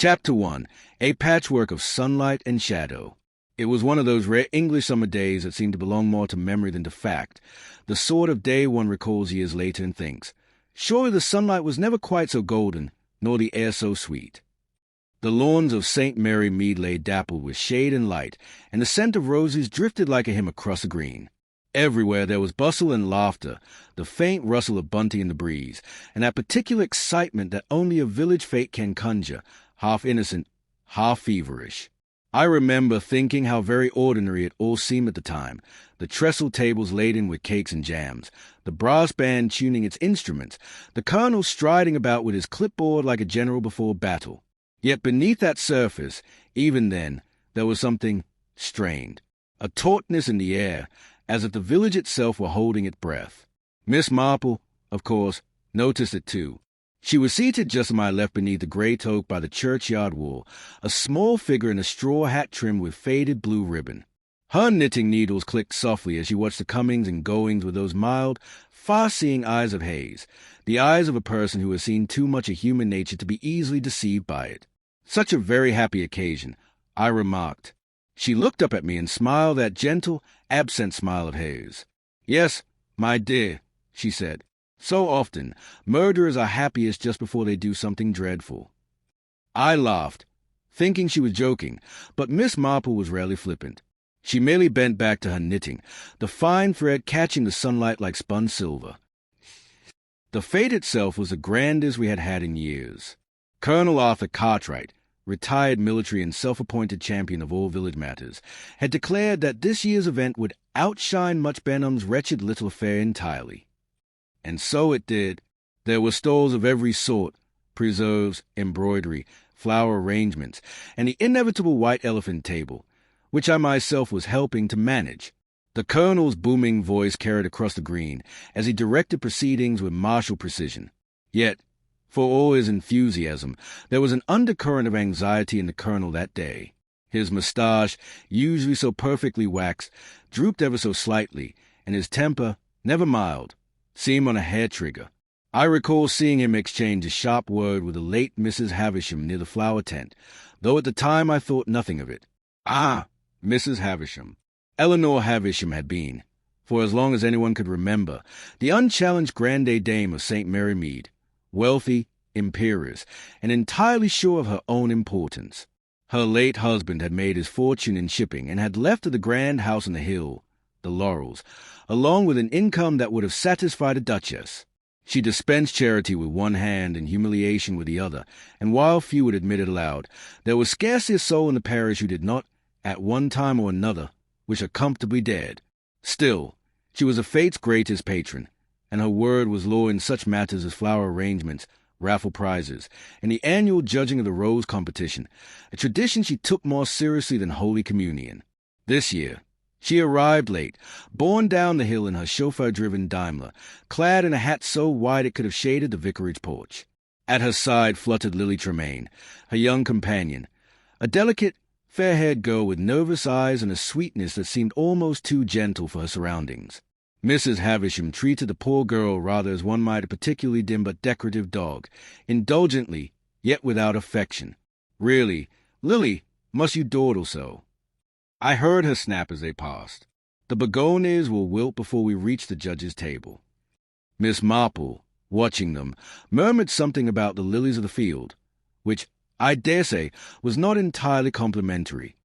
Chapter 1. A Patchwork of Sunlight and Shadow. It was one of those rare English summer days that seemed to belong more to memory than to fact, the sort of day one recalls years later and thinks, surely the sunlight was never quite so golden, nor the air so sweet. The lawns of St. Mary Mead lay dappled with shade and light, and the scent of roses drifted like a hymn across the green. Everywhere there was bustle and laughter, the faint rustle of bunting in the breeze, and that particular excitement that only a village fete can conjure, half innocent, half feverish. I remember thinking how very ordinary it all seemed at the time, the trestle tables laden with cakes and jams, the brass band tuning its instruments, the colonel striding about with his clipboard like a general before battle. Yet beneath that surface, even then, there was something strained, a tautness in the air, as if the village itself were holding its breath. Miss Marple, of course, noticed it too. She was seated just to my left beneath the great oak by the churchyard wall, a small figure in a straw hat trimmed with faded blue ribbon. Her knitting needles clicked softly as she watched the comings and goings with those mild, far-seeing eyes of haze, the eyes of a person who has seen too much of human nature to be easily deceived by it. Such a very happy occasion, I remarked. She looked up at me and smiled that gentle, absent smile of hers. "Yes, my dear," she said. "So often, murderers are happiest just before they do something dreadful." I laughed, thinking she was joking, but Miss Marple was rarely flippant. She merely bent back to her knitting, the fine thread catching the sunlight like spun silver. The fete itself was the grandest we had had in years. Colonel Arthur Cartwright, retired military and self-appointed champion of all village matters, had declared that this year's event would outshine Much Benham's wretched little affair entirely. And so it did. There were stalls of every sort, preserves, embroidery, flower arrangements, and the inevitable white elephant table, which I myself was helping to manage. The colonel's booming voice carried across the green as he directed proceedings with martial precision. Yet, for all his enthusiasm, there was an undercurrent of anxiety in the colonel that day. His moustache, usually so perfectly waxed, drooped ever so slightly, and his temper, never mild, seemed on a hair-trigger. I recall seeing him exchange a sharp word with the late Mrs. Havisham near the flower tent, though at the time I thought nothing of it. Ah, Mrs. Havisham. Eleanor Havisham had been, for as long as anyone could remember, the unchallenged grande dame of St. Mary Mead, wealthy, imperious, and entirely sure of her own importance. Her late husband had made his fortune in shipping and had left her the grand house on the hill, the Laurels, along with an income that would have satisfied a duchess. She dispensed charity with one hand and humiliation with the other, and while few would admit it aloud, there was scarcely a soul in the parish who did not, at one time or another, wish her comfortably dead. Still, she was a fate's greatest patron, and her word was law in such matters as flower arrangements, raffle prizes, and the annual judging of the rose competition, a tradition she took more seriously than Holy Communion. This year, she arrived late, borne down the hill in her chauffeur-driven Daimler, clad in a hat so wide it could have shaded the vicarage porch. At her side fluttered Lily Tremaine, her young companion, a delicate, fair-haired girl with nervous eyes and a sweetness that seemed almost too gentle for her surroundings. Mrs. Havisham treated the poor girl rather as one might a particularly dim but decorative dog, indulgently, yet without affection. "Really, Lily, must you dawdle so?" I heard her snap as they passed. "The begonias will wilt before we reach the judge's table." Miss Marple, watching them, murmured something about the lilies of the field, which, I dare say, was not entirely complimentary.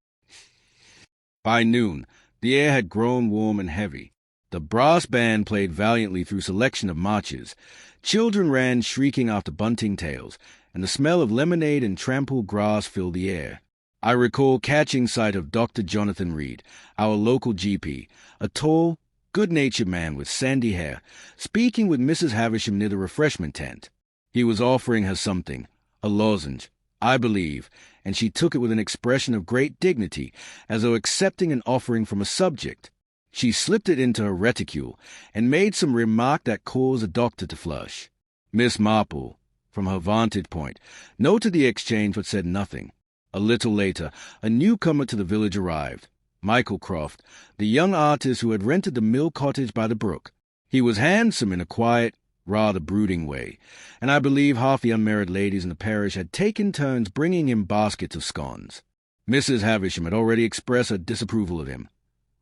By noon, the air had grown warm and heavy. The brass band played valiantly through selection of marches. Children ran shrieking after bunting tails, and the smell of lemonade and trampled grass filled the air. I recall catching sight of Dr. Jonathan Reed, our local GP, a tall, good-natured man with sandy hair, speaking with Mrs. Havisham near the refreshment tent. He was offering her something, a lozenge, I believe, and she took it with an expression of great dignity, as though accepting an offering from a subject. She slipped it into her reticule, and made some remark that caused the doctor to flush. Miss Marple, from her vantage point, noted the exchange but said nothing. A little later, a newcomer to the village arrived, Michael Croft, the young artist who had rented the mill cottage by the brook. He was handsome in a quiet, rather brooding way, and I believe half the unmarried ladies in the parish had taken turns bringing him baskets of scones. Mrs. Havisham had already expressed her disapproval of him.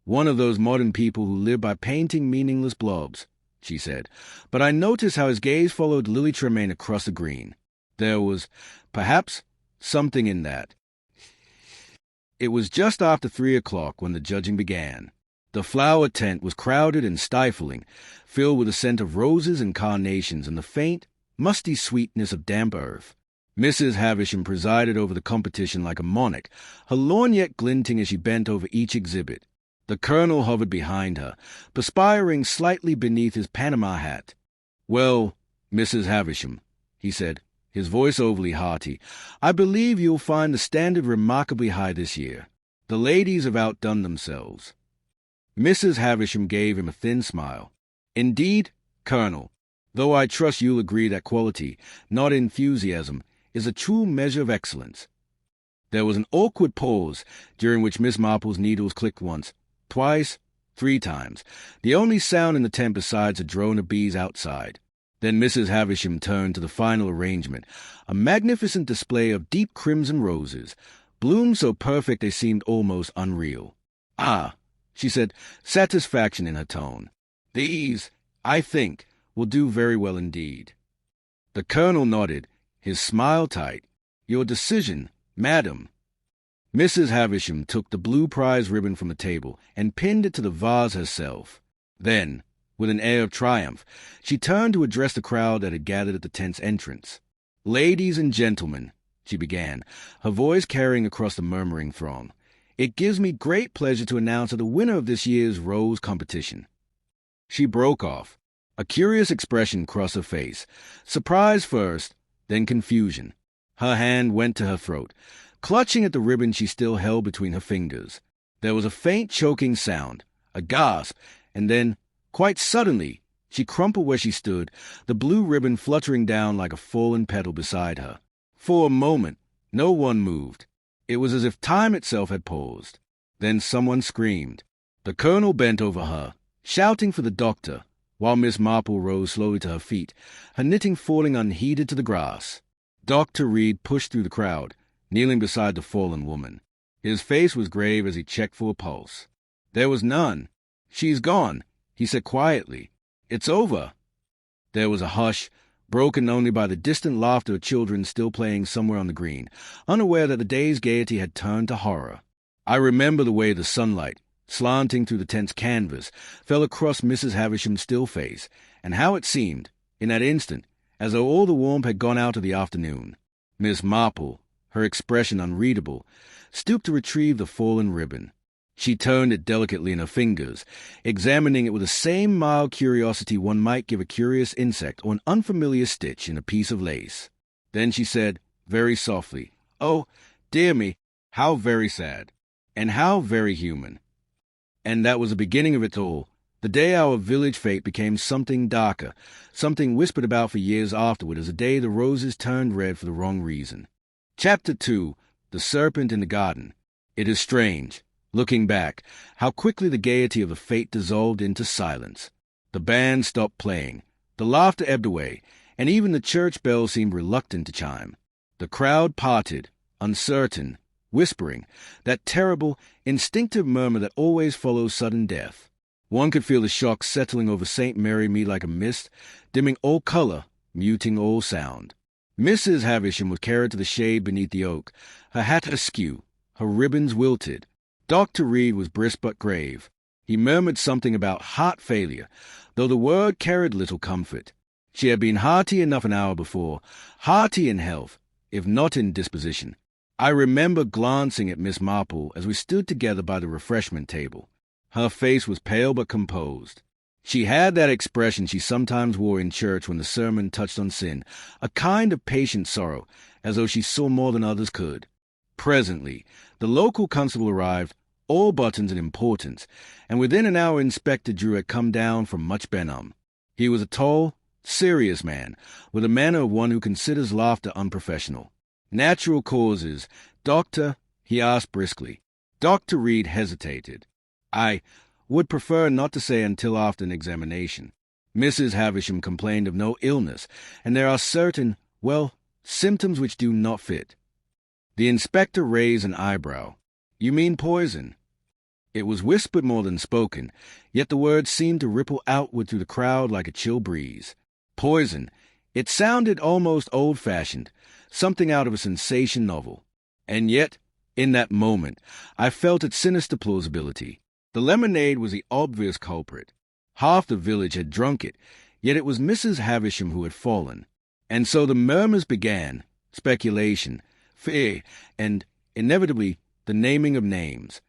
"One of those modern people who live by painting meaningless blobs," she said, but I noticed how his gaze followed Lily Tremaine across the green. There was, perhaps, something in that. It was just after 3 o'clock when the judging began. The flower tent was crowded and stifling, filled with the scent of roses and carnations and the faint, musty sweetness of damp earth. Mrs. Havisham presided over the competition like a monarch, her lorgnette glinting as she bent over each exhibit. The colonel hovered behind her, perspiring slightly beneath his Panama hat. "Well, Mrs. Havisham," he said, his voice overly hearty, "I believe you'll find the standard remarkably high this year. The ladies have outdone themselves." Mrs. Havisham gave him a thin smile. "Indeed, Colonel, though I trust you'll agree that quality, not enthusiasm, is a true measure of excellence." There was an awkward pause, during which Miss Marple's needles clicked once, twice, 3 times, the only sound in the tent besides a drone of bees outside. Then Mrs. Havisham turned to the final arrangement, a magnificent display of deep crimson roses, blooms so perfect they seemed almost unreal. "Ah," she said, satisfaction in her tone. "These, I think, will do very well indeed." The colonel nodded, his smile tight. "Your decision, madam." Mrs. Havisham took the blue prize ribbon from the table and pinned it to the vase herself. Then, with an air of triumph, she turned to address the crowd that had gathered at the tent's entrance. "Ladies and gentlemen," she began, her voice carrying across the murmuring throng, "it gives me great pleasure to announce the winner of this year's rose competition." She broke off. A curious expression crossed her face, surprise first, then confusion. Her hand went to her throat, clutching at the ribbon she still held between her fingers. There was a faint choking sound, a gasp, and then, quite suddenly, she crumpled where she stood, the blue ribbon fluttering down like a fallen petal beside her. For a moment, no one moved. It was as if time itself had paused. Then someone screamed. The colonel bent over her, shouting for the doctor, while Miss Marple rose slowly to her feet, her knitting falling unheeded to the grass. Dr. Reed pushed through the crowd, kneeling beside the fallen woman. His face was grave as he checked for a pulse. There was none. "She's gone," he said quietly. "It's over." There was a hush, broken only by the distant laughter of children still playing somewhere on the green, unaware that the day's gaiety had turned to horror. I remember the way the sunlight, slanting through the tent's canvas, fell across Mrs. Havisham's still face, and how it seemed, in that instant, as though all the warmth had gone out of the afternoon. Miss Marple, her expression unreadable, stooped to retrieve the fallen ribbon. She turned it delicately in her fingers, examining it with the same mild curiosity one might give a curious insect or an unfamiliar stitch in a piece of lace. Then she said, very softly, "Oh, dear me, how very sad, and how very human." And that was the beginning of it all, the day our village fate became something darker, something whispered about for years afterward as the day the roses turned red for the wrong reason. Chapter 2, The Serpent in the Garden. It is strange, looking back, how quickly the gaiety of the fete dissolved into silence. The band stopped playing, the laughter ebbed away, and even the church bell seemed reluctant to chime. The crowd parted, uncertain, whispering, that terrible, instinctive murmur that always follows sudden death. One could feel the shock settling over St. Mary Mead like a mist, dimming all color, muting all sound. Mrs. Havisham was carried to the shade beneath the oak, her hat askew, her ribbons wilted. Dr. Reed was brisk but grave. He murmured something about heart failure, though the word carried little comfort. She had been hearty enough an hour before, hearty in health, if not in disposition. I remember glancing at Miss Marple as we stood together by the refreshment table. Her face was pale but composed. She had that expression she sometimes wore in church when the sermon touched on sin, a kind of patient sorrow, as though she saw more than others could. Presently, the local constable arrived, all buttons and importance, and within an hour Inspector Drew had come down from Much Benham. He was a tall, serious man, with the manner of one who considers laughter unprofessional. "Natural causes, Doctor?" he asked briskly. Dr. Reed hesitated. "I would prefer not to say until after an examination." Mrs. Havisham complained of no illness, and there are certain, symptoms which do not fit. The inspector raised an eyebrow. You mean poison? It was whispered more than spoken, yet the words seemed to ripple outward through the crowd like a chill breeze. Poison. It sounded almost old-fashioned, something out of a sensation novel. And yet, in that moment, I felt its sinister plausibility. The lemonade was the obvious culprit. Half the village had drunk it, yet it was Mrs. Havisham who had fallen. And so the murmurs began, speculation, fear, and, inevitably, the naming of names.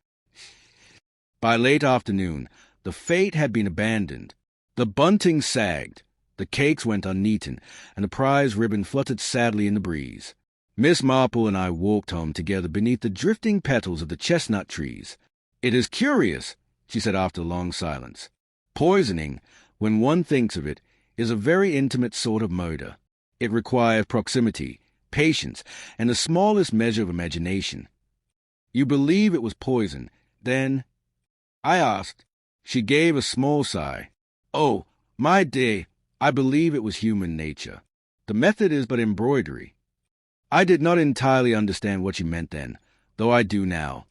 By late afternoon, the fete had been abandoned. The bunting sagged, the cakes went uneaten, and the prize ribbon fluttered sadly in the breeze. Miss Marple and I walked home together beneath the drifting petals of the chestnut trees. It is curious, she said after a long silence. Poisoning, when one thinks of it, is a very intimate sort of murder. It requires proximity, patience, and the smallest measure of imagination. You believe it was poison, then? I asked. She gave a small sigh. Oh, my dear, I believe it was human nature. The method is but embroidery. I did not entirely understand what she meant then, though I do now.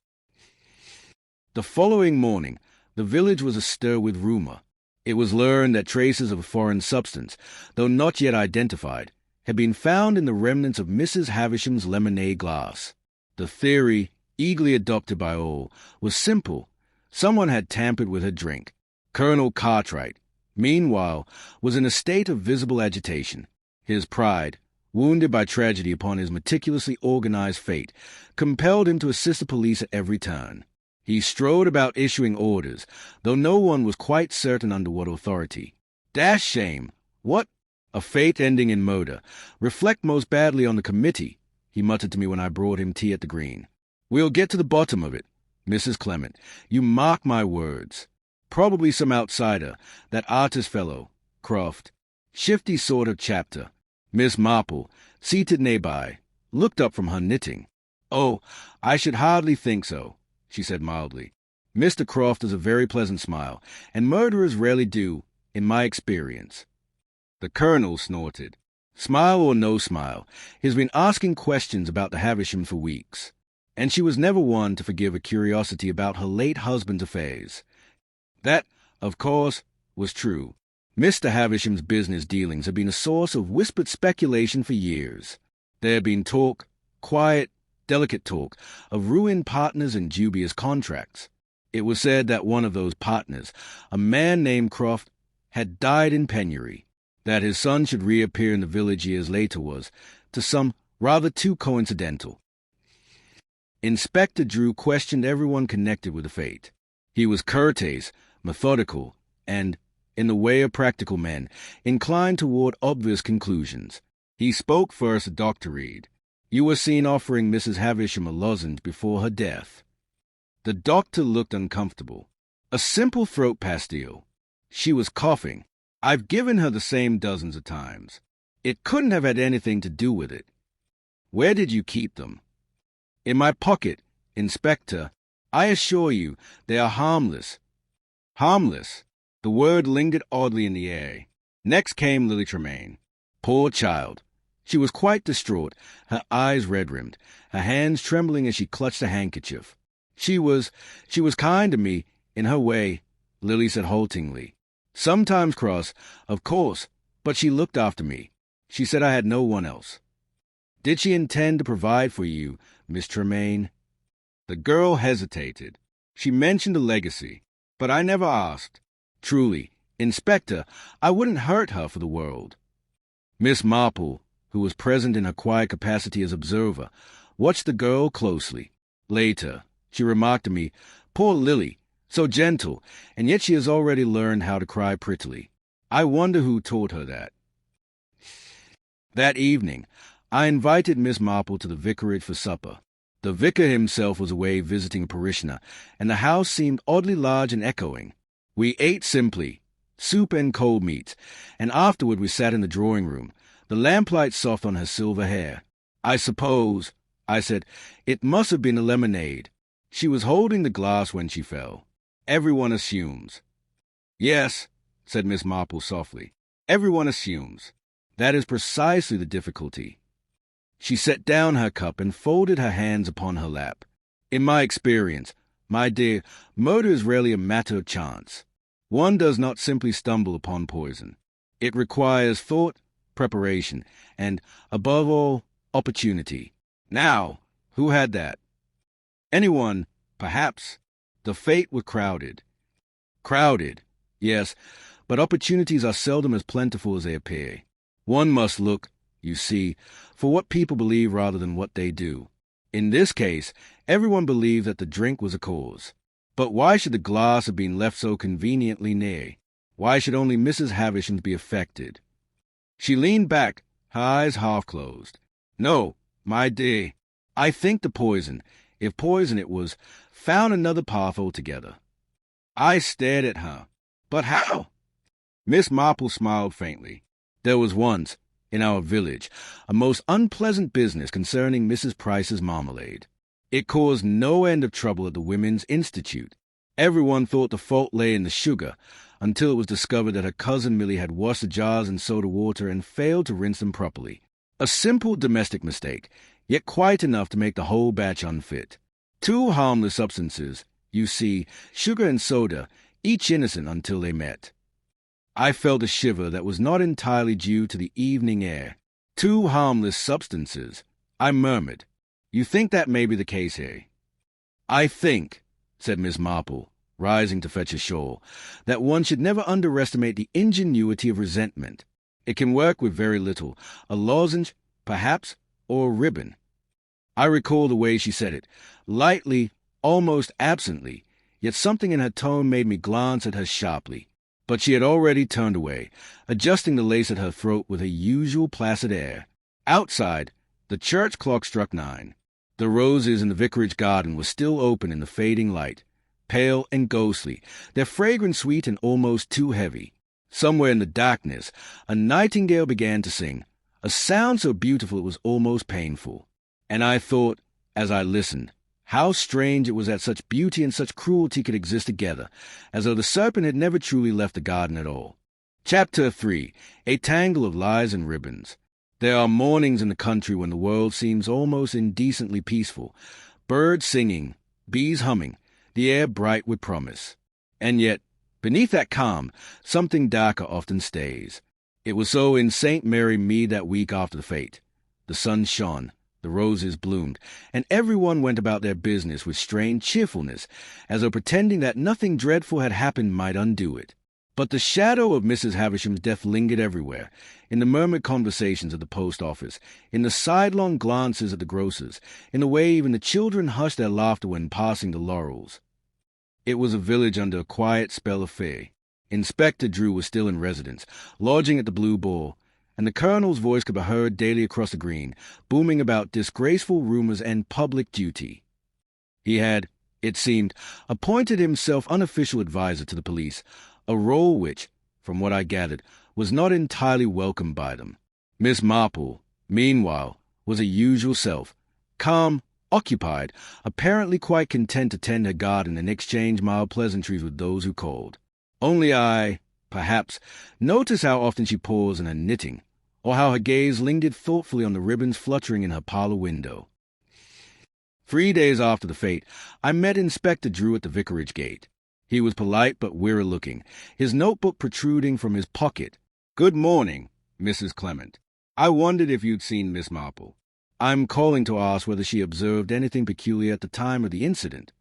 The following morning, the village was astir with rumor. It was learned that traces of a foreign substance, though not yet identified, had been found in the remnants of Mrs. Havisham's lemonade glass. The theory, eagerly adopted by all, was simple. Someone had tampered with her drink. Colonel Cartwright, meanwhile, was in a state of visible agitation. His pride, wounded by tragedy upon his meticulously organized fate, compelled him to assist the police at every turn. He strode about issuing orders, though no one was quite certain under what authority. Dash shame! What? A fate ending in murder. Reflect most badly on the committee, he muttered to me when I brought him tea at the Green. We'll get to the bottom of it, Mrs. Clement. You mark my words. Probably some outsider, that artist fellow, Croft. Shifty sort of chapter. Miss Marple, seated nearby, looked up from her knitting. Oh, I should hardly think so, she said mildly. Mr. Croft has a very pleasant smile, and murderers rarely do, in my experience. The colonel snorted. Smile or no smile, he's been asking questions about the Havisham for weeks, and she was never one to forgive a curiosity about her late husband's affairs. That, of course, was true. Mr. Havisham's business dealings had been a source of whispered speculation for years. There had been talk, quiet, delicate talk, of ruined partners and dubious contracts. It was said that one of those partners, a man named Croft, had died in penury. That his son should reappear in the village years later was, to some, rather too coincidental. Inspector Drew questioned everyone connected with the fate. He was courteous, methodical, and, in the way of practical men, inclined toward obvious conclusions. He spoke first to Dr. Reed. You were seen offering Mrs. Havisham a lozenge before her death. The doctor looked uncomfortable. A simple throat pastille. She was coughing. I've given her the same dozens of times. It couldn't have had anything to do with it. Where did you keep them? In my pocket, Inspector. I assure you, they are harmless. Harmless. The word lingered oddly in the air. Next came Lily Tremaine. Poor child. She was quite distraught, her eyes red-rimmed, her hands trembling as she clutched a handkerchief. She was kind to me, in her way, Lily said haltingly. Sometimes cross, of course, but she looked after me. She said I had no one else. Did she intend to provide for you, Miss Tremaine? The girl hesitated. She mentioned a legacy, but I never asked. Truly, Inspector, I wouldn't hurt her for the world. Miss Marple, who was present in her quiet capacity as observer, watched the girl closely. Later, she remarked to me, Poor Lily, so gentle, and yet she has already learned how to cry prettily. I wonder who taught her that. That evening, I invited Miss Marple to the vicarage for supper. The vicar himself was away visiting a parishioner, and the house seemed oddly large and echoing. We ate simply, soup and cold meat, and afterward we sat in the drawing-room, the lamplight soft on her silver hair. I suppose, I said, it must have been a lemonade. She was holding the glass when she fell. Everyone assumes. Yes, said Miss Marple softly. "Everyone assumes. That is precisely the difficulty." She set down her cup and folded her hands upon her lap. "In my experience, my dear, murder is rarely a matter of chance. One does not simply stumble upon poison. It requires thought, preparation, and, above all, opportunity. Now, who had that? Anyone, perhaps. The fate were crowded. Crowded, yes, but opportunities are seldom as plentiful as they appear. One must look, you see, for what people believe rather than what they do. In this case, everyone believed that the drink was a cause. But why should the glass have been left so conveniently near? Why should only Mrs. Havisham be affected? She leaned back, her eyes half closed. "No, my dear, I think the poison, if poison it was, found another path altogether." I stared at her. "But how?" Miss Marple smiled faintly. "There was once, in our village, a most unpleasant business concerning Mrs. Price's marmalade. It caused no end of trouble at the Women's Institute. Everyone thought the fault lay in the sugar, until it was discovered that her cousin Millie had washed the jars in soda water and failed to rinse them properly. A simple domestic mistake, yet quite enough to make the whole batch unfit. Two harmless substances, you see, sugar and soda, each innocent until they met. I felt a shiver that was not entirely due to the evening air. Two harmless substances, I murmured. You think that may be the case here? "I think," said Miss Marple, rising to fetch a shawl, "that one should never underestimate the ingenuity of resentment. It can work with very little, a lozenge, perhaps, or a ribbon." I recall the way she said it, lightly, almost absently, yet something in her tone made me glance at her sharply. But she had already turned away, adjusting the lace at her throat with her usual placid air. Outside, the church clock struck 9. The roses in the vicarage garden were still open in the fading light, pale and ghostly, their fragrance sweet and almost too heavy. Somewhere in the darkness, a nightingale began to sing, a sound so beautiful it was almost painful. And I thought, as I listened, how strange it was that such beauty and such cruelty could exist together, as though the serpent had never truly left the garden at all. Chapter 3. A Tangle of Lies and Ribbons. There are mornings in the country when the world seems almost indecently peaceful, birds singing, bees humming, the air bright with promise. And yet, beneath that calm, something darker often stays. It was so in St. Mary Mead that week after the fete. The sun shone, the roses bloomed, and everyone went about their business with strained cheerfulness, as though pretending that nothing dreadful had happened might undo it. But the shadow of Mrs. Havisham's death lingered everywhere, in the murmured conversations at the post office, in the sidelong glances at the grocers, in the way even the children hushed their laughter when passing the laurels. It was a village under a quiet spell of fear. Inspector Drew was still in residence, lodging at the Blue Boar, and the colonel's voice could be heard daily across the green, booming about disgraceful rumors and public duty. He had, it seemed, appointed himself unofficial adviser to the police, a role which, from what I gathered, was not entirely welcomed by them. Miss Marple, meanwhile, was her usual self, calm, occupied, apparently quite content to tend her garden and exchange mild pleasantries with those who called. Only I, perhaps, noticed how often she paused in her knitting, or how her gaze lingered thoughtfully on the ribbons fluttering in her parlor window. 3 days after the fete, I met Inspector Drew at the vicarage gate. He was polite but weary-looking, his notebook protruding from his pocket. "Good morning, Mrs. Clement. I wondered if you'd seen Miss Marple. I'm calling to ask whether she observed anything peculiar at the time of the incident."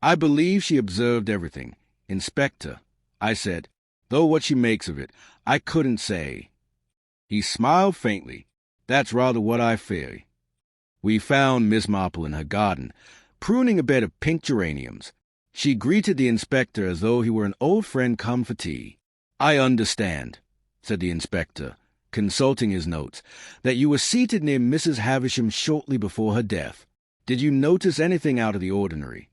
"I believe she observed everything, Inspector," I said, "though what she makes of it, I couldn't say." He smiled faintly. "That's rather what I fear." We found Miss Marple in her garden, pruning a bed of pink geraniums. She greeted the inspector as though he were an old friend come for tea. "I understand," said the inspector, consulting his notes, "that you were seated near Mrs. Havisham shortly before her death. Did you notice anything out of the ordinary?"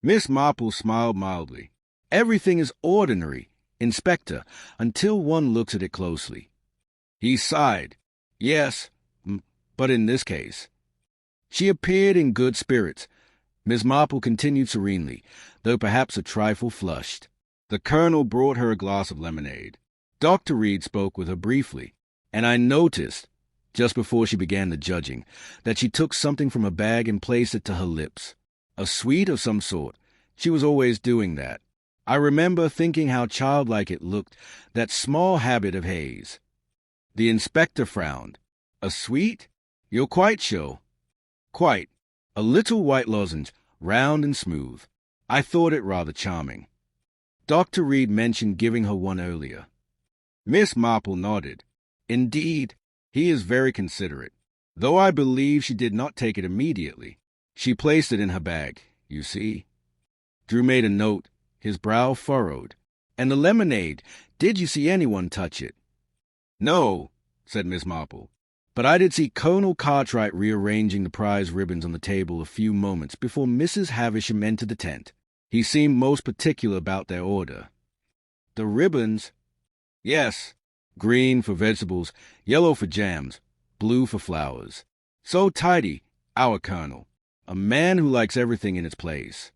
Miss Marple smiled mildly. "Everything is ordinary, Inspector, until one looks at it closely." He sighed. "Yes, but in this case." She appeared in good spirits. Miss Marple continued serenely, though perhaps a trifle flushed. The colonel brought her a glass of lemonade. Dr. Reed spoke with her briefly, and I noticed, just before she began the judging, that she took something from her bag and placed it to her lips. A sweet of some sort. She was always doing that. I remember thinking how childlike it looked, that small habit of Hayes. The inspector frowned. A sweet? You're quite sure? Quite. A little white lozenge, round and smooth. I thought it rather charming. Dr. Reed mentioned giving her one earlier. Miss Marple nodded. Indeed, he is very considerate, though I believe she did not take it immediately. She placed it in her bag, you see. Drew made a note, his brow furrowed. And the lemonade, did you see anyone touch it? No, said Miss Marple, but I did see Colonel Cartwright rearranging the prize ribbons on the table a few moments before Mrs. Havisham entered the tent. He seemed most particular about their order. The ribbons? Yes, green for vegetables, yellow for jams, blue for flowers. So tidy, our colonel. A man who likes everything in its place.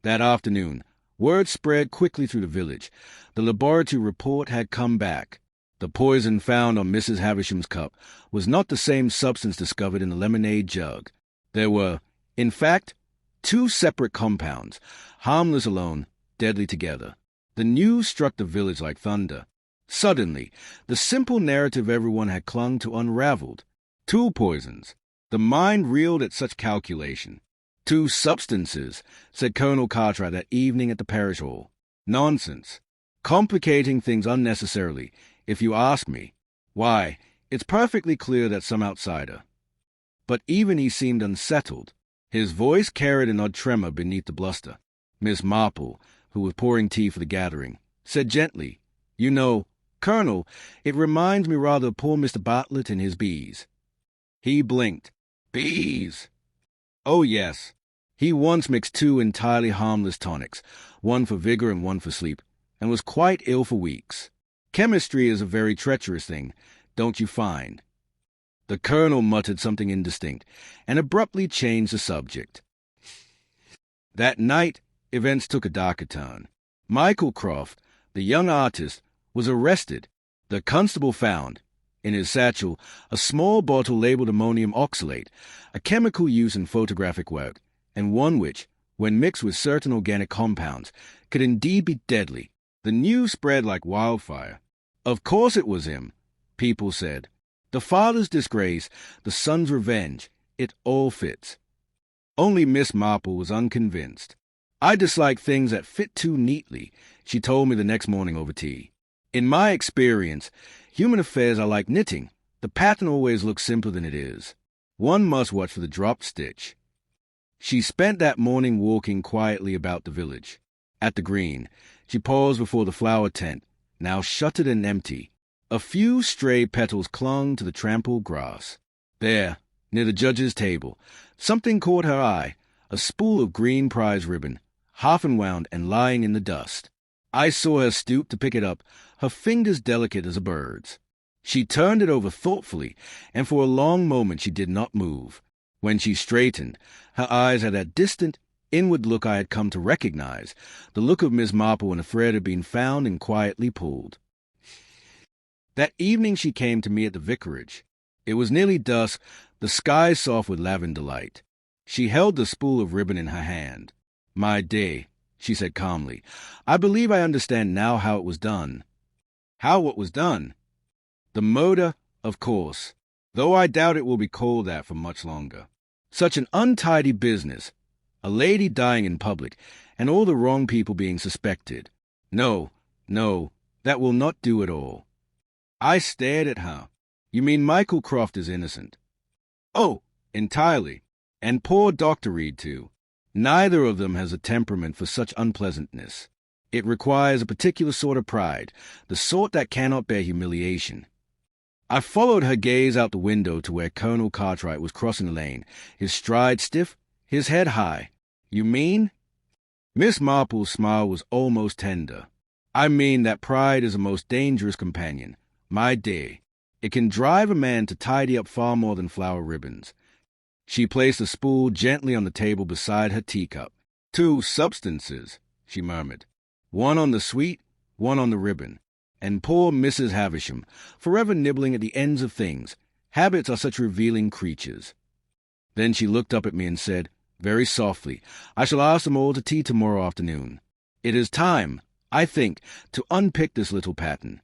That afternoon, word spread quickly through the village. The laboratory report had come back. The poison found on Mrs. Havisham's cup was not the same substance discovered in the lemonade jug. There were, in fact, 2 separate compounds, harmless alone, deadly together. The news struck the village like thunder. Suddenly, the simple narrative everyone had clung to unraveled. 2 poisons. The mind reeled at such calculation. 2 substances, said Colonel Cartwright that evening at the parish hall. Nonsense. Complicating things unnecessarily, if you ask me. Why, it's perfectly clear that some outsider. But even he seemed unsettled. His voice carried an odd tremor beneath the bluster. Miss Marple, who was pouring tea for the gathering, said gently, You know, Colonel, it reminds me rather of poor Mr. Bartlett and his bees. He blinked. Bees! Oh, yes. He once mixed 2 entirely harmless tonics, one for vigor and one for sleep, and was quite ill for weeks. Chemistry is a very treacherous thing, don't you find? The colonel muttered something indistinct, and abruptly changed the subject. That night, events took a darker turn. Michael Croft, the young artist, was arrested. The constable found, in his satchel, a small bottle labeled ammonium oxalate, a chemical used in photographic work, and one which, when mixed with certain organic compounds, could indeed be deadly. The news spread like wildfire. Of course it was him, people said. The father's disgrace, the son's revenge, it all fits. Only Miss Marple was unconvinced. I dislike things that fit too neatly, she told me the next morning over tea. In my experience, human affairs are like knitting. The pattern always looks simpler than it is. One must watch for the dropped stitch. She spent that morning walking quietly about the village. At the green, she paused before the flower tent, now shuttered and empty. A few stray petals clung to the trampled grass. There, near the judge's table, something caught her eye, a spool of green prize ribbon, half unwound and lying in the dust. I saw her stoop to pick it up, her fingers delicate as a bird's. She turned it over thoughtfully, and for a long moment she did not move. When she straightened, her eyes had that distant, inward look I had come to recognize, the look of Miss Marple when a thread had been found and quietly pulled. That evening she came to me at the vicarage. It was nearly dusk, the sky soft with lavender light. She held the spool of ribbon in her hand. My dear, she said calmly, I believe I understand now how it was done. How what was done? The murder, of course, though I doubt it will be called that for much longer. Such an untidy business, a lady dying in public, and all the wrong people being suspected. No, that will not do at all. I stared at her. You mean Michael Croft is innocent? Oh, entirely. And poor Dr. Reed, too. Neither of them has a temperament for such unpleasantness. It requires a particular sort of pride, the sort that cannot bear humiliation. I followed her gaze out the window to where Colonel Cartwright was crossing the lane, his stride stiff, his head high. You mean? Miss Marple's smile was almost tender. I mean that pride is a most dangerous companion. My dear, it can drive a man to tidy up far more than flower ribbons. She placed a spool gently on the table beside her teacup. 2 substances, she murmured. One on the sweet, one on the ribbon. And poor Mrs. Havisham, forever nibbling at the ends of things. Habits are such revealing creatures. Then she looked up at me and said, very softly, I shall ask them all to tea tomorrow afternoon. It is time, I think, to unpick this little pattern.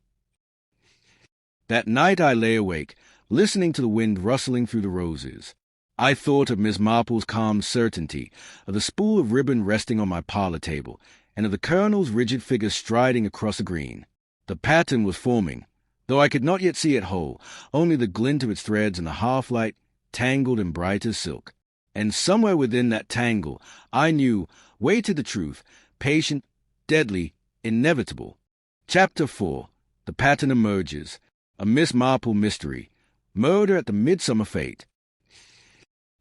That night I lay awake, listening to the wind rustling through the roses. I thought of Miss Marple's calm certainty, of the spool of ribbon resting on my parlour table, and of the Colonel's rigid figure striding across the green. The pattern was forming, though I could not yet see it whole, only the glint of its threads in the half-light, tangled and bright as silk. And somewhere within that tangle, I knew, waited the truth, patient, deadly, inevitable. Chapter 4. The pattern emerges. A Miss Marple mystery. Murder at the Midsummer Fête.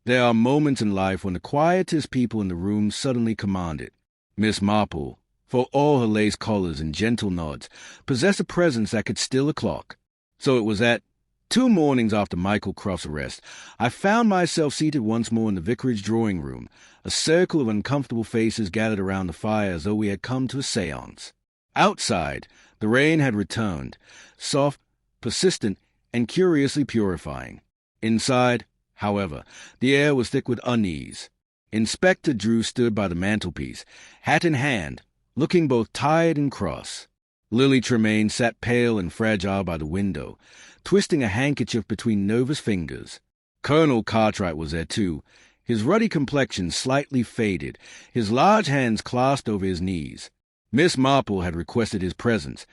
There are moments in life when the quietest people in the room suddenly command it. Miss Marple, for all her lace collars and gentle nods, possessed a presence that could still a clock. So it was that, 2 mornings after Michael Croft's arrest, I found myself seated once more in the vicarage drawing-room, a circle of uncomfortable faces gathered around the fire as though we had come to a séance. Outside, the rain had returned, soft, persistent, and curiously purifying. Inside, however, the air was thick with unease. Inspector Drew stood by the mantelpiece, hat in hand, looking both tired and cross. Lily Tremaine sat pale and fragile by the window, twisting a handkerchief between nervous fingers. Colonel Cartwright was there too, his ruddy complexion slightly faded, his large hands clasped over his knees. Miss Marple had requested his presence,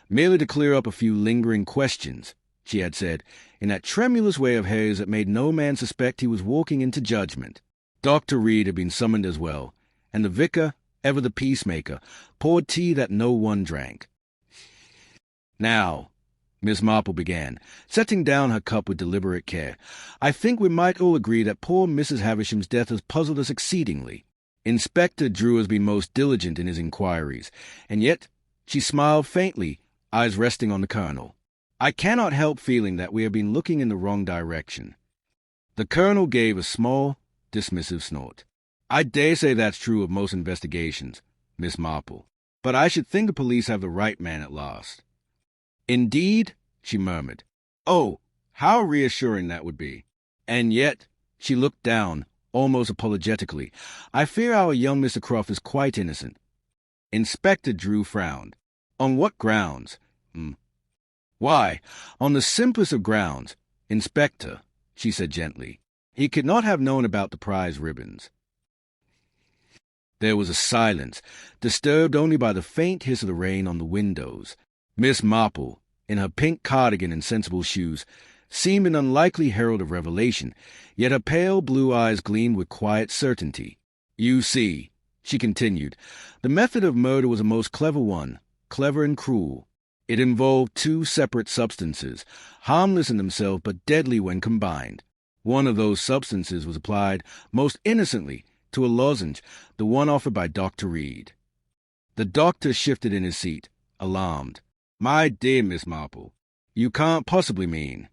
merely to clear up a few lingering questions, she had said, in that tremulous way of hers that made no man suspect he was walking into judgment. Dr. Reed had been summoned as well, and the vicar, ever the peacemaker, poured tea that no one drank. Now, Miss Marple began, setting down her cup with deliberate care, I think we might all agree that poor Mrs. Havisham's death has puzzled us exceedingly. Inspector Drew has been most diligent in his inquiries, and yet she smiled faintly, eyes resting on the Colonel. I cannot help feeling that we have been looking in the wrong direction. The Colonel gave a small, dismissive snort. I dare say that's true of most investigations, Miss Marple, but I should think the police have the right man at last. Indeed, she murmured. Oh, how reassuring that would be. And yet, she looked down, almost apologetically. I fear our young Mr. Croft is quite innocent. Inspector Drew frowned. On what grounds? Why, on the simplest of grounds, Inspector, she said gently. He could not have known about the prize ribbons. There was a silence, disturbed only by the faint hiss of the rain on the windows. Miss Marple, in her pink cardigan and sensible shoes, seemed an unlikely herald of revelation, yet her pale blue eyes gleamed with quiet certainty. You see, she continued, the method of murder was a most clever one, clever and cruel. It involved 2 separate substances, harmless in themselves but deadly when combined. One of those substances was applied, most innocently, to a lozenge, the one offered by Dr. Reed. The doctor shifted in his seat, alarmed. My dear Miss Marple, you can't possibly mean...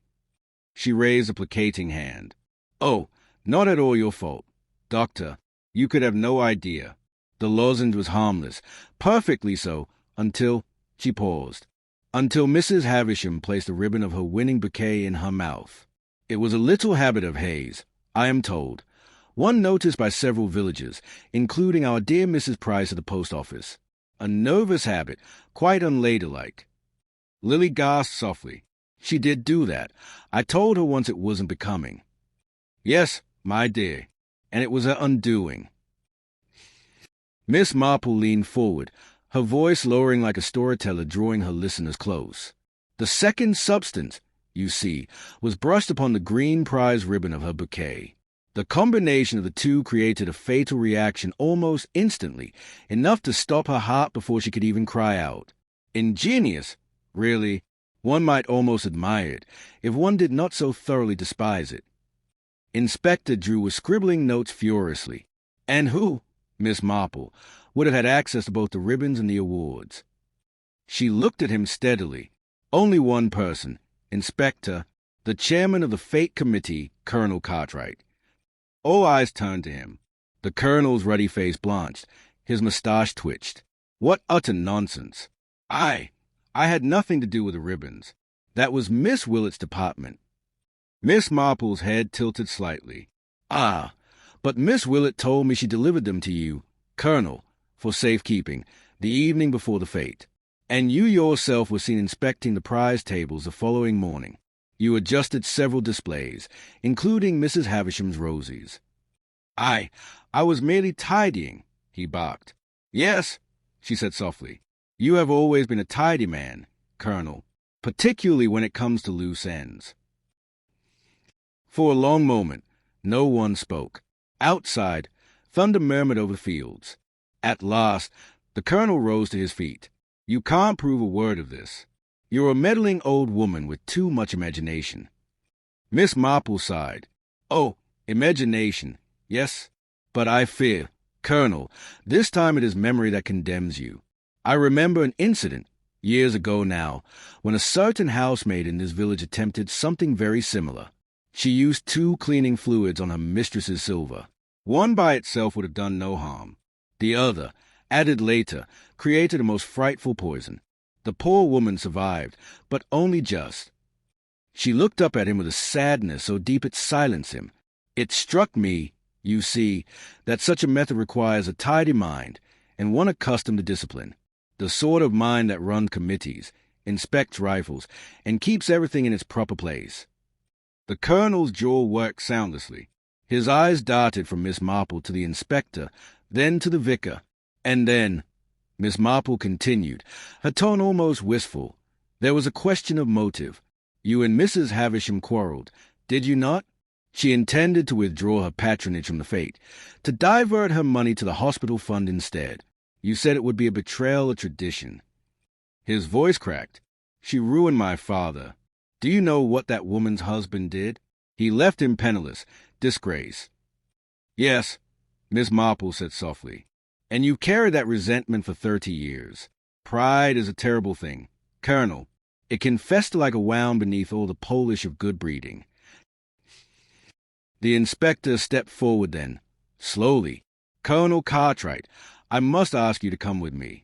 She raised a placating hand. Oh, not at all your fault. Doctor, you could have no idea. The lozenge was harmless, perfectly so, until... She paused. Until Mrs. Havisham placed a ribbon of her winning bouquet in her mouth. It was a little habit of Hayes, I am told, one noticed by several villagers, including our dear Mrs. Price at the post office. A nervous habit, quite unladylike. Lily gasped softly. She did do that. I told her once it wasn't becoming. Yes, my dear, and it was her undoing. Miss Marple leaned forward, her voice lowering like a storyteller drawing her listeners close. The second substance, you see, was brushed upon the green prize ribbon of her bouquet. The combination of the two created a fatal reaction almost instantly, enough to stop her heart before she could even cry out. Ingenious, really. One might almost admire it, if one did not so thoroughly despise it. Inspector Drew was scribbling notes furiously. And who, Miss Marple, would have had access to both the ribbons and the awards? She looked at him steadily. Only one person, Inspector, the chairman of the Fate Committee, Colonel Cartwright. All eyes turned to him. The Colonel's ruddy face blanched. His moustache twitched. What utter nonsense! I had nothing to do with the ribbons. That was Miss Willet's department. Miss Marple's head tilted slightly. Ah, but Miss Willet told me she delivered them to you, Colonel, for safekeeping, the evening before the fete. And you yourself were seen inspecting the prize tables the following morning. You adjusted several displays, including Mrs. Havisham's roses. I was merely tidying, he barked. Yes, she said softly. You have always been a tidy man, Colonel, particularly when it comes to loose ends. For a long moment, no one spoke. Outside, thunder murmured over the fields. At last, the Colonel rose to his feet. You can't prove a word of this. You're a meddling old woman with too much imagination. Miss Marple sighed. Oh, imagination, yes, but I fear, Colonel, this time it is memory that condemns you. I remember an incident, years ago now, when a certain housemaid in this village attempted something very similar. She used 2 cleaning fluids on her mistress's silver. One by itself would have done no harm. The other, added later, created a most frightful poison. The poor woman survived, but only just. She looked up at him with a sadness so deep it silenced him. It struck me, you see, that such a method requires a tidy mind, and one accustomed to discipline. The sort of mind that runs committees, inspects rifles, and keeps everything in its proper place. The Colonel's jaw worked soundlessly. His eyes darted from Miss Marple to the inspector, then to the vicar, and then, Miss Marple continued, her tone almost wistful. There was a question of motive. You and Mrs. Havisham quarreled, did you not? She intended to withdraw her patronage from the fete, to divert her money to the hospital fund instead. You said it would be a betrayal of tradition. His voice cracked. She ruined my father. Do you know what that woman's husband did? He left him penniless, disgrace. Yes, Miss Marple said softly. And you've carried that resentment for 30 years. Pride is a terrible thing. Colonel, it can fester like a wound beneath all the polish of good breeding. The inspector stepped forward then, slowly. Colonel Cartwright, I must ask you to come with me.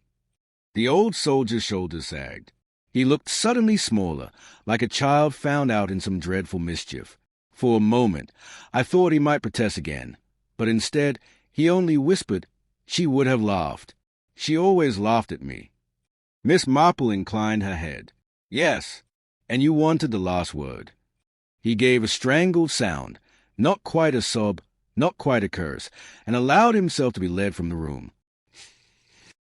The old soldier's shoulders sagged. He looked suddenly smaller, like a child found out in some dreadful mischief. For a moment, I thought he might protest again, but instead, he only whispered, she would have laughed. She always laughed at me. Miss Marple inclined her head. Yes, and you wanted the last word. He gave a strangled sound, not quite a sob, not quite a curse, and allowed himself to be led from the room.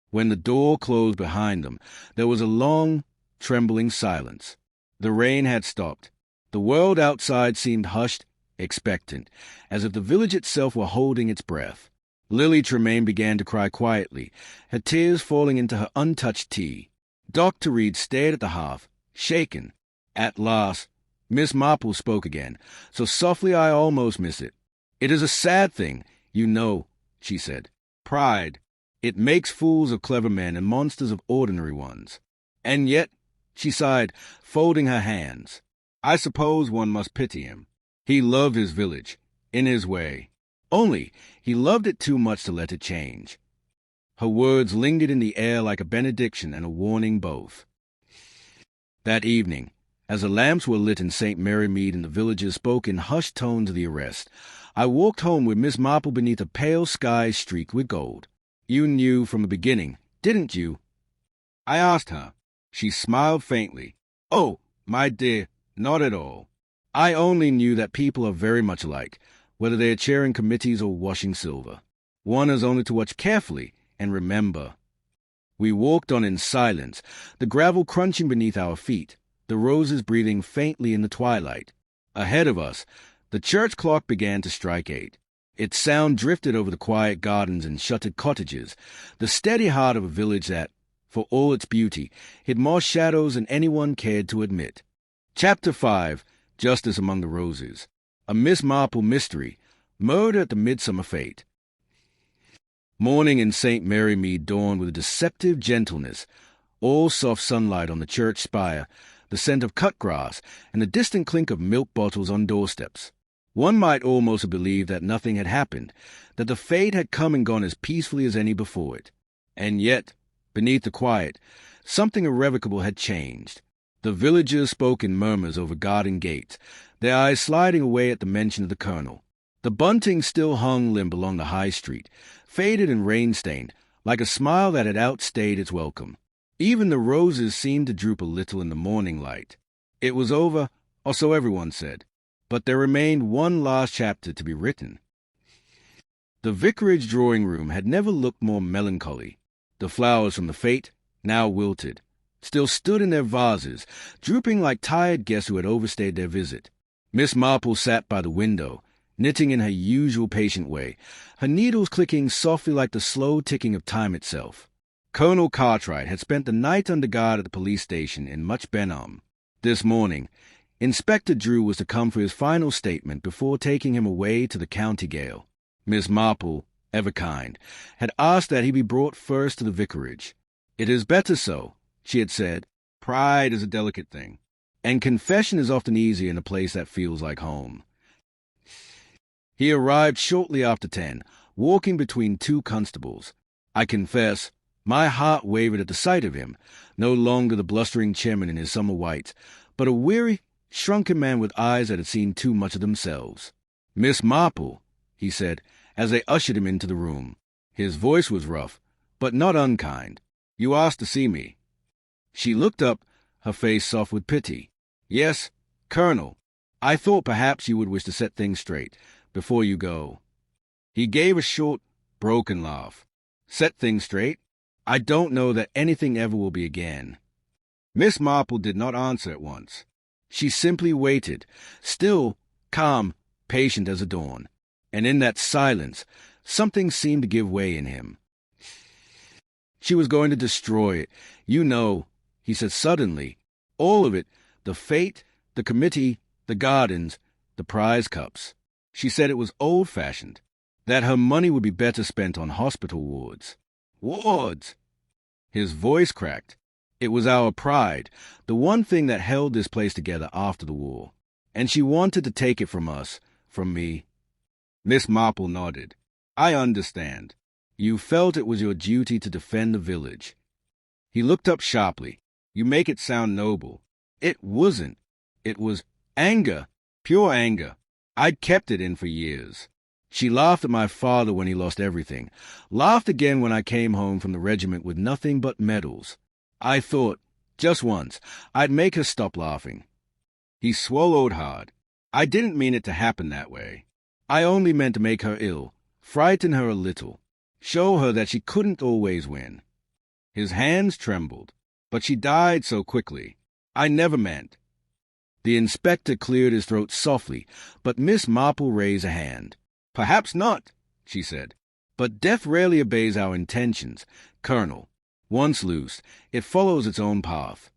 When the door closed behind them, there was a long, trembling silence. The rain had stopped. The world outside seemed hushed, expectant, as if the village itself were holding its breath. Lily Tremaine began to cry quietly, her tears falling into her untouched tea. Dr. Reed stared at the hearth, shaken. At last, Miss Marple spoke again, so softly I almost missed it. It is a sad thing, you know, she said. Pride. It makes fools of clever men and monsters of ordinary ones. And yet, she sighed, folding her hands, I suppose one must pity him. He loved his village, in his way. Only, he loved it too much to let it change. Her words lingered in the air like a benediction and a warning both. That evening, as the lamps were lit in St. Mary Mead and the villagers spoke in hushed tones of the arrest, I walked home with Miss Marple beneath a pale sky streaked with gold. You knew from the beginning, didn't you? I asked her. She smiled faintly. Oh, my dear, not at all. I only knew that people are very much alike, whether they are chairing committees or washing silver. One has only to watch carefully and remember. We walked on in silence, the gravel crunching beneath our feet, the roses breathing faintly in the twilight. Ahead of us, the church clock began to strike 8. Its sound drifted over the quiet gardens and shuttered cottages, the steady heart of a village that, for all its beauty, hid more shadows than anyone cared to admit. Chapter 5, Justice Among the Roses. A Miss Marple Mystery. Murder at the Midsummer Fête. Morning in St. Mary Mead dawned with a deceptive gentleness, all soft sunlight on the church spire, the scent of cut grass, and the distant clink of milk bottles on doorsteps. One might almost have believed that nothing had happened, that the fete had come and gone as peacefully as any before it. And yet, Beneath the quiet, something irrevocable had changed. The villagers spoke in murmurs over garden gates, their eyes sliding away at the mention of the colonel. The bunting still hung limp along the high street, faded and rain-stained, like a smile that had outstayed its welcome. Even the roses seemed to droop a little in the morning light. It was over, or so everyone said, but there remained one last chapter to be written. The vicarage drawing-room had never looked more melancholy. The flowers from the fete, now wilted, still stood in their vases, drooping like tired guests who had overstayed their visit. Miss Marple sat by the window, knitting in her usual patient way, her needles clicking softly like the slow ticking of time itself. Colonel Cartwright had spent the night under guard at the police station in Much Benham. This morning, Inspector Drew was to come for his final statement before taking him away to the county gaol. Miss Marple, ever kind, had asked that he be brought first to the vicarage. It is better so, she had said. Pride is a delicate thing, and confession is often easier in a place that feels like home. He arrived shortly after 10, walking between two constables. I confess, my heart wavered at the sight of him, no longer the blustering chairman in his summer whites, but a weary, shrunken man with eyes that had seen too much of themselves. "Miss Marple," he said, as they ushered him into the room. His voice was rough, but not unkind. "You asked to see me." She looked up, her face soft with pity. "Yes, Colonel. I thought perhaps you would wish to set things straight before you go." He gave a short, broken laugh. "Set things straight? I don't know that anything ever will be again." Miss Marple did not answer at once. She simply waited, still, calm, patient as a dawn. And in that silence, something seemed to give way in him. She was going to destroy it. "You know," he said suddenly, "all of it, the fete, the committee, the gardens, the prize cups." She said it was old-fashioned, that her money would be better spent on hospital wards. Wards! His voice cracked. "It was our pride, the one thing that held this place together after the war. And she wanted to take it from us, from me." Miss Marple nodded. "I understand. You felt it was your duty to defend the village." He looked up sharply. "You make it sound noble. It wasn't. It was anger, pure anger. I'd kept it in for years." She laughed at my father when he lost everything, laughed again when I came home from the regiment with nothing but medals. I thought, just once, I'd make her stop laughing. He swallowed hard. "I didn't mean it to happen that way. I only meant to make her ill, frighten her a little, show her that she couldn't always win." His hands trembled. "But she died so quickly. I never meant." The inspector cleared his throat softly, but Miss Marple raised a hand. "Perhaps not," she said. "But death rarely obeys our intentions, Colonel. Once loosed, it follows its own path."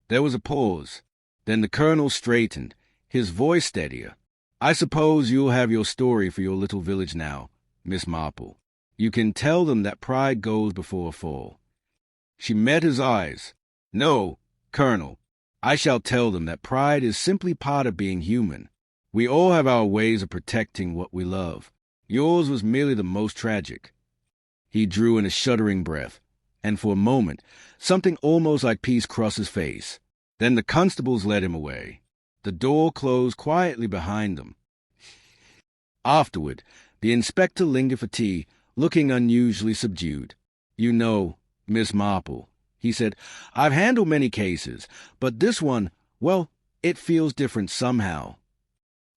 There was a pause. Then the colonel straightened, his voice steadier. "I suppose you'll have your story for your little village now, Miss Marple. You can tell them that pride goes before a fall." She met his eyes. "No, Colonel, I shall tell them that pride is simply part of being human. We all have our ways of protecting what we love. Yours was merely the most tragic." He drew in a shuddering breath, and for a moment something almost like peace crossed his face. Then the constables led him away. The door closed quietly behind them. Afterward, the inspector lingered for tea, looking unusually subdued. "You know, Miss Marple," he said, "I've handled many cases, but this one, well, it feels different somehow."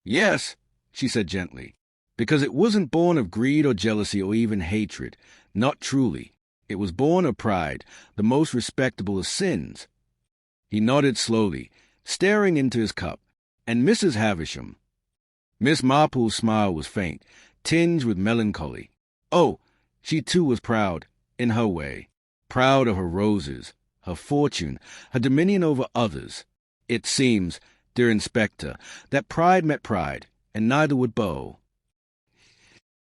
"Yes," she said gently, "because it wasn't born of greed or jealousy or even hatred. Not truly. It was born of pride, the most respectable of sins." He nodded slowly, staring into his cup. "And Mrs. Havisham." Miss Marple's smile was faint, tinged with melancholy. Oh, she too was proud, in her way. Proud of her roses, her fortune, her dominion over others. It seems, dear Inspector, that pride met pride, and neither would bow.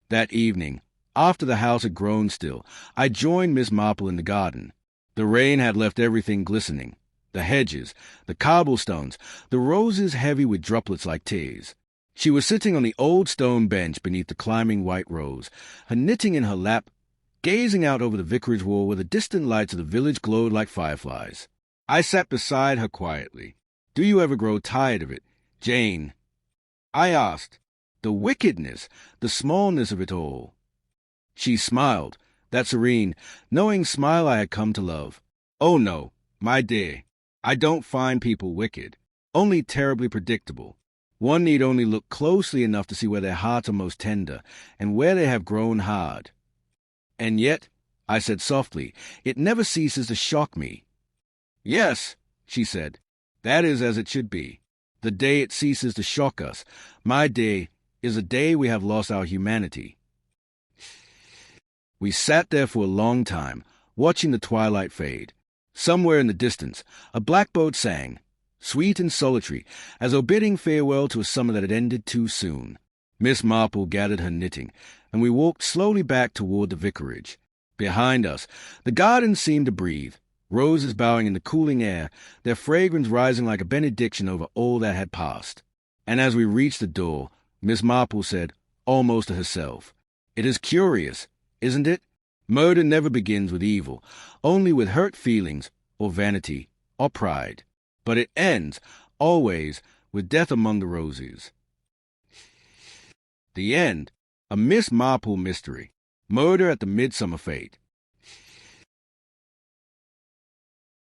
That evening, after the house had grown still, I joined Miss Marple in the garden. The rain had left everything glistening. The hedges, the cobblestones, the roses heavy with droplets like tears. She was sitting on the old stone bench beneath the climbing white rose, her knitting in her lap, gazing out over the vicarage wall where the distant lights of the village glowed like fireflies. I sat beside her quietly. "Do you ever grow tired of it, Jane?" I asked. The wickedness, the smallness of it all. She smiled, that serene, knowing smile I had come to love. "Oh no, my dear, I don't find people wicked, only terribly predictable. One need only look closely enough to see where their hearts are most tender, and where they have grown hard. And yet," I said softly, "it never ceases to shock me." "Yes," she said, "that is as it should be. The day it ceases to shock us, my day, is the day we have lost our humanity." We sat there for a long time, watching the twilight fade. Somewhere in the distance, a blackbird sang, sweet and solitary, as though bidding farewell to a summer that had ended too soon. Miss Marple gathered her knitting, and we walked slowly back toward the vicarage. Behind us, the garden seemed to breathe, roses bowing in the cooling air, their fragrance rising like a benediction over all that had passed. And as we reached the door, Miss Marple said, almost to herself, "It is curious, isn't it? Murder never begins with evil, only with hurt feelings, or vanity, or pride. But it ends, always, with death among the roses." The end. A Miss Marple mystery. Murder at the Midsummer Fête.